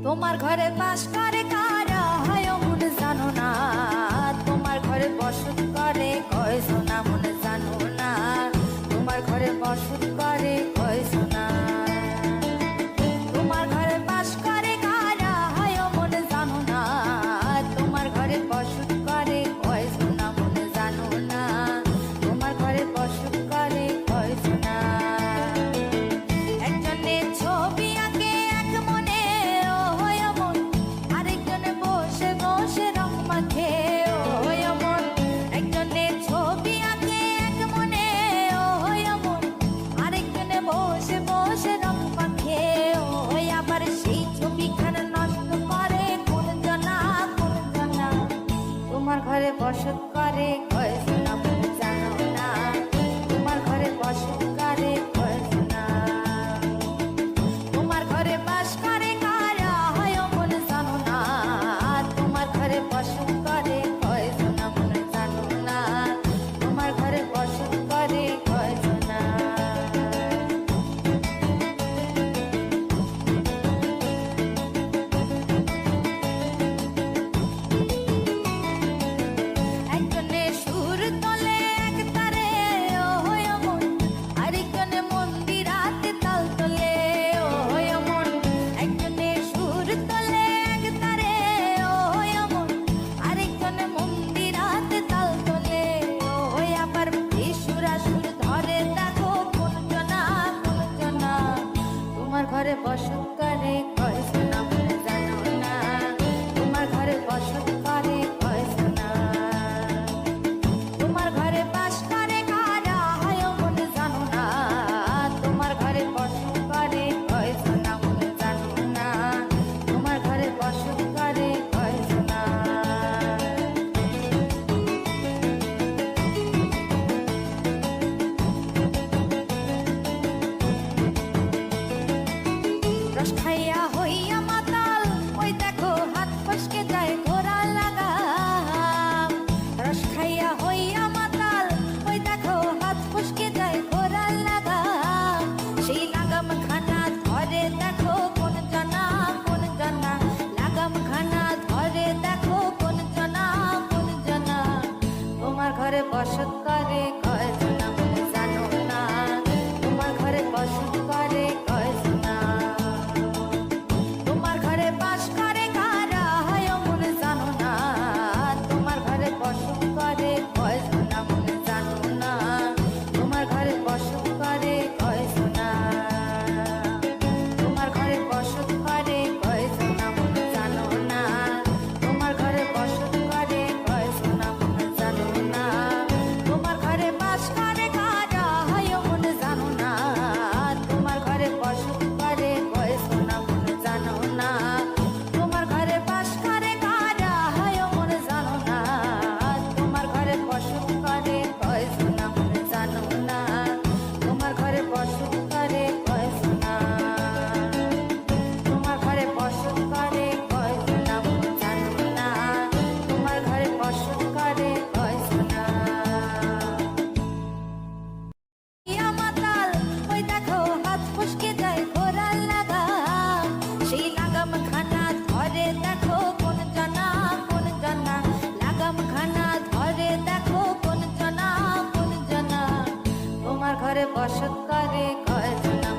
তোমার ঘরে বাস করে কারা হয় মন জানো না, তোমার ঘরে বসত করে কয়জনা মন জানো না, তোমার ঘরে বসত করে কয়জনা। তোমার ঘরে বাস করে কারা হয় মন জানো না, তোমার ঘরে বসত করে কয়জনা মন জানো না, তোমার ঘরে বসত করে কয়জনা। একজনের ছবি আঁকে এক মনে ও হয় মন, আরেকজনে বসে বসে রং মাখে ও হয় মন। একজনের ছবি আঁকে এক মনে ও হয় মন, আরেকজনে বসে বসে রং মাখে ও হয়। আবার সেই ছবিখানা নষ্ট করে কোন জনা কোন জনা, তোমার ঘরে বসত করে কয়জনা মন জানো না, তোমার ঘরে বসত করে কয়জনা। তোমার ঘরে বাস করে কারা হয় মন জানো না, তোমার ঘরে বসত করে কয়জনা মন জানো না, তোমার ঘরে বসত করে কয়জনা। একজনে সুর তোলে এক তারে ও হয় মন, আরেকজনে মন্দিরাতে তাল তোলে ও হয় মন। একজনে সুর তোলে এক তারে ও হয় মন, আরেকজনে মন্দিরাতে তাল তোলে ও হয়। আবার সুরা সুর ধরে দেখো কোন জনা কোন জনা, তোমার ঘরে বসত করে কয়জনা মন জানো না, তোমার ঘরে বসত করে কয়জনা। তোমার ঘরে বাস করে কারা হয় মন জানো না, তোমার ঘরে বসত করে কয়জনা মন জানো না, তোমার ঘরে বসত করে কয়জনা। রস খাইয়া হইয়া মাতাল ওই দেখো হাত ফসকে যায় ঘোড়া লাগাম। রস খাইয়া হইয়া মাতাল ওই দেখো হাত ফসকে যায় ঘোড়া লাগাম। সেই লাগাম খানা ধরে দেখো কোন জনা কোন জনা, লাগাম খানা ধরে দেখো কোন জনা কোন জনা। তোমার ঘরে বসত করে কয়জনা মন জানো না, তোমার ঘরে বসত করে কয়জনা। তোমার ঘরে বাস করে কারা হয় মন জানো না, তোমার ঘরে বসত করে কয়জনা মন জানো না, তোমার ঘরে বসত করে কয়জনা। তোমার ঘরে বসত করে কয়জনা মন জানো না, তোমার ঘরে বসত করে কয়জনা মন জানো না। তোমার ঘরে বাস করে কারা হয় মন জানো না, তোমার ঘরে বসত করে কয়জনা মন জানো না, তোমার ঘরে বাস করে কারা হয় মন জানো না, তোমার ঘরে বসত করে কয়জনা মন জানো না, তোমার ঘরে বসত করে কয়জনা। তোমার ঘরে বসত করে কয়জনা মন জানো না, তোমার ঘরে বসত করে কয়জনা। ইয়া মাতাল ওই দেখো হাত ফসকে যায় ঘোড়া লাগাম। সেই লাগাম খানা ধরে দেখো কোন জনা কোন জনা, লাগাম খানা ধরে দেখো কোন জনা কোন জনা। তোমার ঘরে বসত করে কয়জনা।